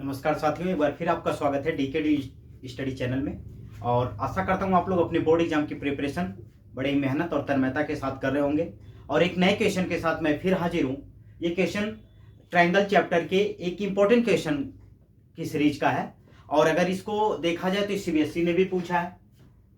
नमस्कार साथियों, एक बार फिर आपका स्वागत है डीकेडी स्टडी चैनल में। और आशा करता हूँ आप लोग अपने बोर्ड एग्जाम की प्रिपरेशन बड़ी मेहनत और तन्मयता के साथ कर रहे होंगे। और एक नए क्वेश्चन के साथ मैं फिर हाजिर हूँ। ये क्वेश्चन ट्रायंगल चैप्टर के एक इम्पोर्टेंट क्वेश्चन की सीरीज का है। और अगर इसको देखा जाए तो सीबीएसई ने भी पूछा है,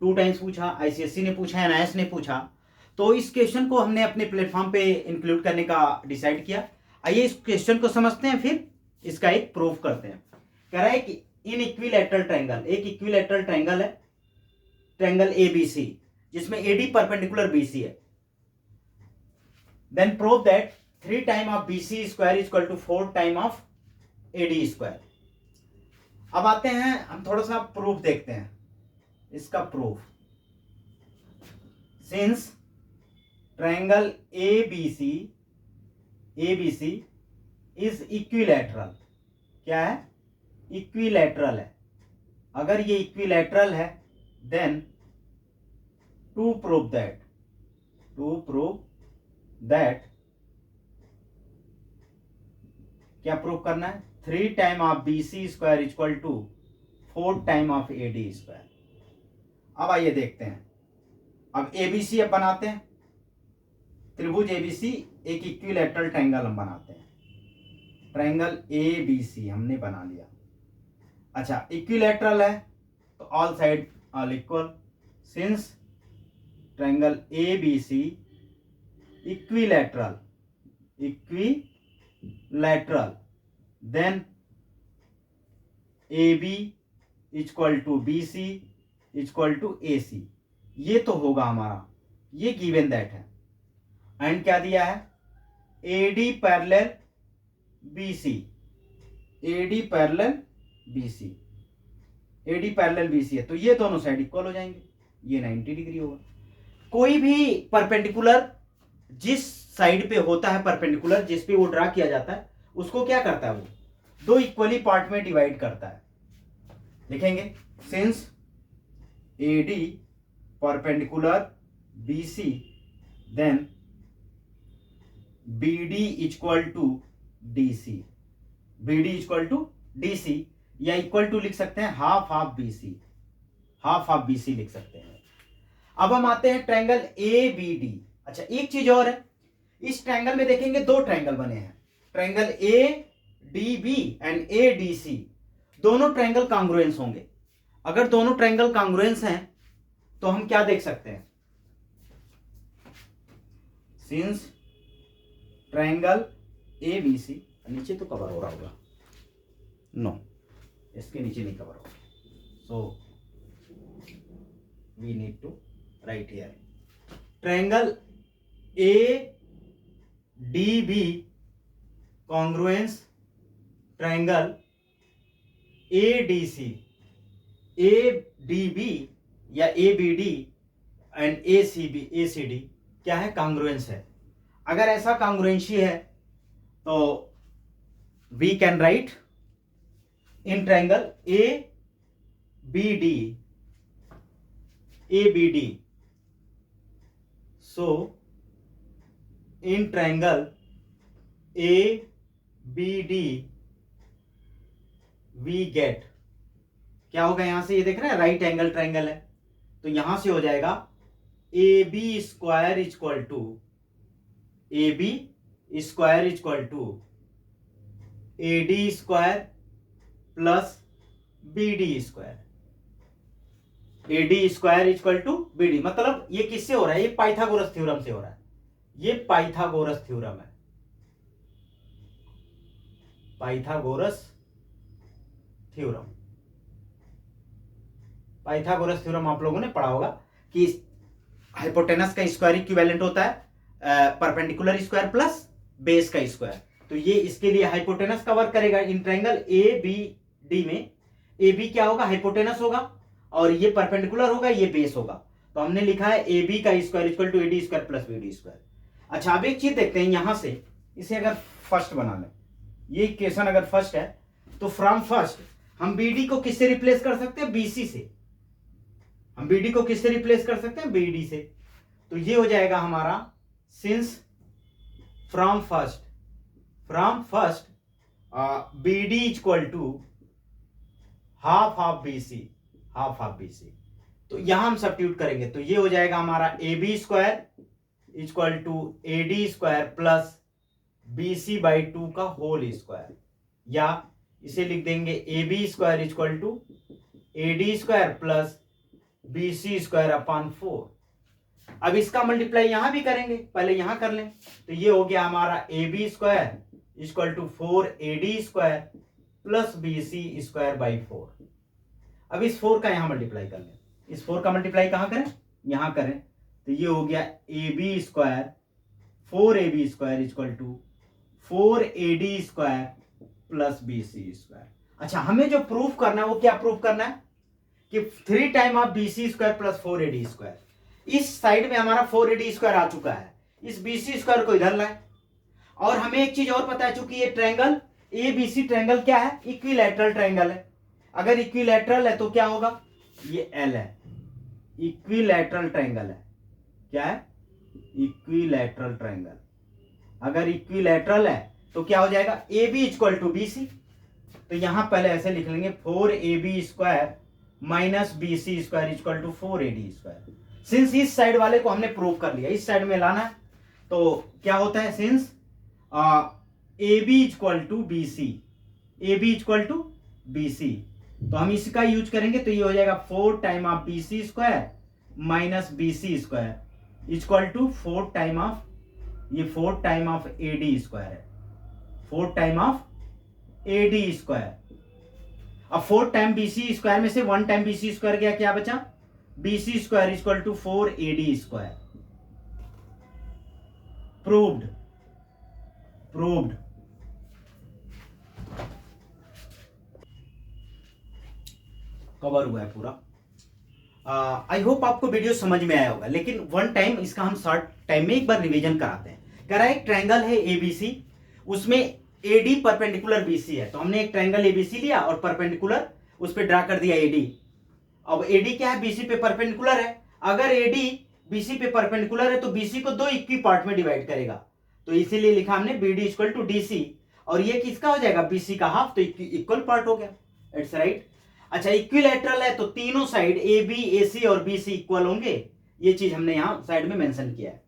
2 टाइम्स पूछा, आईसीएसई ने पूछा, एनआईएस ने पूछा। तो इस क्वेश्चन को हमने अपने प्लेटफॉर्म पे इंक्लूड करने का डिसाइड किया। आइए इस क्वेश्चन को समझते हैं, फिर इसका एक प्रूफ करते हैं। कह रहा है कि इन इक्विलैटरल ट्रायंगल, एक इक्विलैटरल ट्रायंगल है ट्रायंगल एबीसी, जिसमें एडी परपेंडिकुलर बीसी है। Then prove that 3 time of BC square is equal to 4 time of AD square. अब आते हैं, हम थोड़ा सा प्रूफ देखते हैं इसका proof. Since triangle ABC is equilateral, क्या है? इक्विलैटरल है। अगर ये इक्विलैटरल है देन टू प्रूव दैट क्या प्रूव करना है? 3 time of BC square equal to 4 time of AD square. अब आइए देखते हैं। अब एबीसी अब बनाते हैं, त्रिभुज एबीसी एक इक्विलैटरल ट्रायंगल हम बनाते हैं। ट्रायंगल एबीसी हमने बना लिया। अच्छा, इक्विलैटरल है तो all side all equal. Since triangle ABC equilateral then AB equal to BC equal to AC। ये तो होगा हमारा, ये गिवन दैट है। एंड क्या दिया है? AD parallel BC, AD parallel BC है तो ये दोनों साइड इक्वल हो जाएंगे, ये 90 डिग्री होगा। कोई भी परपेंडिकुलर जिस साइड पे होता है, परपेंडिकुलर जिस पे वो ड्रा किया जाता है, उसको क्या करता है? वो 2 इक्वली पार्ट में डिवाइड करता है। लिखेंगे since AD perpendicular BC then BD equal to DC, BD equal to DC, या इक्वल टू लिख सकते हैं हाफ ऑफ BC लिख सकते हैं। अब हम आते हैं ट्रायंगल ABD। अच्छा, एक चीज और है, इस ट्रायंगल में देखेंगे 2 ट्रायंगल बने हैं, ट्रायंगल ADB एंड ADC। दोनों ट्रायंगल कांग्रुएंस होंगे। अगर दोनों ट्रायंगल कांग्रुएंस हैं तो हम क्या देख सकते हैं? सिंस ट्रायंगल ABC, नीचे तो कवर हो रहा होगा, नो इसके नीचे नहीं कवर होगा, so we need to write here triangle ADB congruence triangle ADC, ADB या ABD एंड ACD क्या है? कांग्रुएंस है। अगर ऐसा कांग्रुएंसी है तो we can write in triangle ABD, so in triangle ABD we get, क्या होगा? यहां से ये देख रहे हैं राइट एंगल ट्रायंगल है, तो यहां से हो जाएगा AB square equal to AD square plus BD square. AD square equal to BD, मतलब ये किससे हो रहा है? ये पाइथागोरस थ्योरम से हो रहा है। ये पाइथागोरस थ्योरम है, पाइथागोरस थ्योरम आप लोगों ने पढ़ा होगा कि हाइपोटेनस का स्क्वायर इक्विवेलेंट होता है परपेंडिकुलर स्क्वायर प्लस बेस का स्क्वायर। तो ये इसके लिए हाइपोटेनस का वर्क करेगा। इन ट्रायंगल ABD में AB क्या होगा? हाइपोटेनस होगा, और ये परपेंडिकुलर होगा, ये बेस होगा। तो हमने लिखा है AB का square equal to AD square plus BD square. अच्छा, अब एक चीज देखते हैं, यहां से इसे अगर फर्स्ट बना लें, ये इक्वेशन अगर फर्स्ट है तो फ्रॉम फर्स्ट हम BD को किससे रिप्लेस कर सकते हैं? BC से। हम BD को किससे रिप्लेस कर सकते हैं? BD से। तो ये हो जाएगा हमारा since from first BD equal to half of B C, half of B C. तो यहां हम सब्स्टिट्यूट करेंगे तो ये हो जाएगा हमारा A B square equal to A D square plus B C by 2 का होल स्क्वायर, या इसे लिख देंगे A B square equal to A D square plus B C square upon 4। अब इसका मल्टीप्लाई यहां भी करेंगे, पहले यहां कर लें। तो ये हो गया हमारा A B square equal to 4 AD square plus B C square by 4। अब इस 4 का यहां मल्टीप्लाई कर लें, इस 4 का मल्टीप्लाई कहां करें, यहां करें। तो ये हो गया A B square 4AB square equal to 4AD square plus B C square. अच्छा, हमें जो प्रूफ करना है वो क्या प्रूफ करना है कि 3 time of B C square plus 4AD square. इस साइड में हमारा 4AD स्क्वायर आ चुका है, इस बी सी स्क्वायर को इधर लाए। और हमें एक चीज और पता है, चूंकि ये triangle A B C triangle क्या है, इक्विलैटरल ट्रायंगल है। अगर इक्विलैटरल है तो क्या होगा, ये एल है, इक्विलैटरल ट्रायंगल है। क्या है, इक्विलैटरल ट्रायंगल। अगर इक्विलैटरल है तो क्या हो जाएगा, A B equal to B C. तो यहां पहले ऐसे लिख लेंगे 4AB square minus B C square equal to 4AD square. Since इस साइड वाले को हमने प्रूव कर लिया, इस साइड में लाना है, तो क्या होता है, since A B equal to B C, A B equal to B C, तो हम इसका यूज करेंगे। तो ये हो जाएगा 4 time of B C square minus B C square equal to 4 time of, ये 4 time of A D square है, 4 time of A D square. अब 4 टाइम बी सी स्क्वायर में से 1 टाइम बी सी स्क्वायर गया, क्या बचा, B C square equal to 4AD square. Proved, proved. Cover हुआ है पूरा। आई होप आपको वीडियो समझ में आया होगा, लेकिन वन टाइम इसका हम शॉर्ट टाइम में एक बार रिवीजन कराते हैं। कह रहा है एक ट्रायंगल है एबीसी, उसमें एडी परपेंडिकुलर बीसी है। तो हमने एक ट्रायंगल एबीसी लिया और परपेंडिकुलर उस पर ड्रा कर दिया एडी। अब एडी क्या है, बीसी पे परपेंडिकुलर है। अगर एडी बीसी पे परपेंडिकुलर है तो बीसी को 2 इक्वी पार्ट में डिवाइड करेगा, तो इसीलिए लिखा हमने बीडी इक्वल टू डीसी। और ये किसका हो जाएगा, बीसी का हाफ, तो इक्वल पार्ट हो गया। It's right. अच्छा, इक्विलैटरल है तो तीनों साइड ए बी ए सी और बी सी इक्वल होंगे, ये चीज हमने यहां साइड में मेंशन किया है।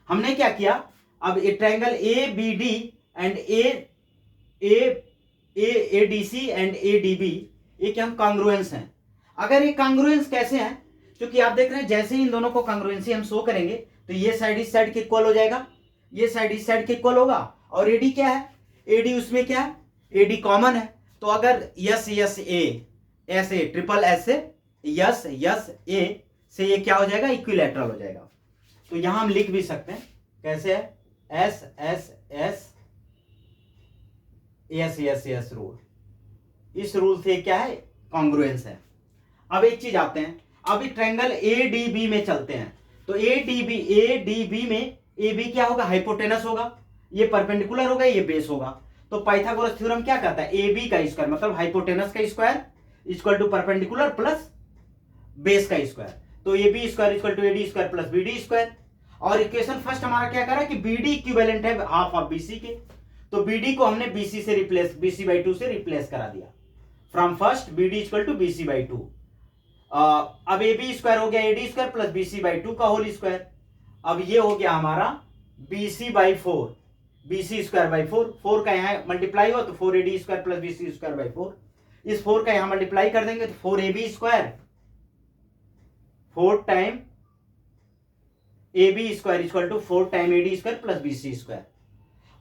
हमने क्या किया, अब a triangle A B D and A D C and A D B, ये क्या कॉन्ग्रुएंस हैं। अगर ये कॉन्ग्रुएंस कैसे हैं, क्योंकि आप देख रहे हैं जैसे ही इन दोनों को कॉन्ग्रुएंसी हम शो करेंगे तो ये साइड इस साइड के इक्वल हो जाएगा, ये साइड इस साइड के इक्वल होगा। और एडी क्या है, एडी उसमें क्या है, एडी कॉमन है। तो अगर यस यस ए ऐसे ट्रिपल एस से यस यस ए से ये क्या हो जाएगा, इक्विलैटरल हो जाएगा। तो यहां हम लिख भी सकते हैं कैसे है, S S S S S S rule. इस रूल से क्या है, कॉन्ग्रुएंस है। अब एक चीज आते हैं, अब ट्रायंगल ए डी बी में चलते हैं। तो ए डी बी में ए बी क्या होगा, हाइपोटेनस होगा, ये परपेंडिकुलर होगा, ये बेस होगा। तो पाइथागोरस थ्योरम क्या कहता है, ए बी का स्क्वायर मतलब हाइपोटेनस का square equal to perpendicular plus base का स्क्वायर। तो A B square equal to A D square plus B D square. और इक्वेशन फर्स्ट हमारा क्या करा कि बी डी इक्विवेलेंट है हाफ ऑफ बी सी के, तो बी डी को हमने बी सी से रिप्लेस, बी सी बाई 2 से रिप्लेस करा दिया। From first B D equal to B C by 2। अब ए बी स्क्वायर हो गया A D square plus B C by 2 का होल स्क्वायर। अब ये हो गया हमारा B C by 4, B C square by 4, 4 का यहाँ मल्टीप्लाई हुआ तो 4AD square plus B C square by 4। इस 4 का यहां मल्टीप्लाई कर देंगे तो 4AB square 4 time AB square equal to 4 time AD square plus BC square.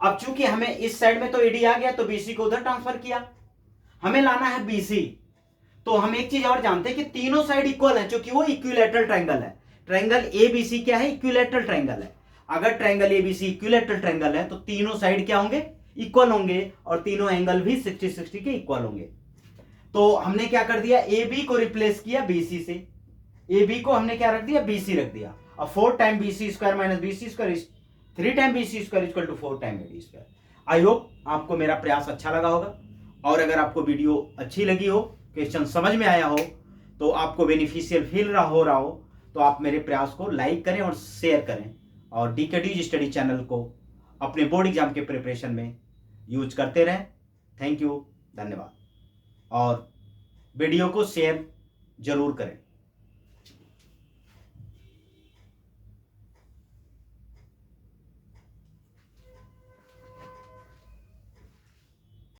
अब चूंकि हमें इस साइड में तो AD आ गया तो BC को उधर ट्रांसफर किया, हमें लाना है BC। तो हम एक चीज और जानते हैं कि तीनों साइड इक्वल है, क्योंकि वो इक्विलैटरल ट्रायंगल है। ट्रायंगल ABC क्या है, इक्विलैटरल ट्रायंगल है। अगर ट्रायंगल ABC इक्विलैटरल ट्रायंगल है तो तीनों साइड क्या होंगे, इक्वल होंगे, और तीनों एंगल भी 60-60 के इक्वल होंगे। तो हमने क्या कर दिया, ए बी को रिप्लेस किया बीसी से, ए बी को हमने क्या रख दिया, बीसी रख दिया। अब 4 time BC square minus BC square 3 time BC square equal to 4 time AD square. I hope आपको मेरा प्रयास अच्छा लगा होगा, और अगर आपको वीडियो अच्छी लगी हो, क्वेश्चन समझ में आया हो, तो आपको बेनिफिशियल फील हो रहा हो, तो आप मेरे प्रयास को लाइक करें और शेयर करें, और डीकेडी स्टडी चैनल को अपने बोर्ड एग्जाम के प्रिपरेशन में यूज करते रहें। थैंक यू, धन्यवाद। और वीडियो को शेयर जरूर करें।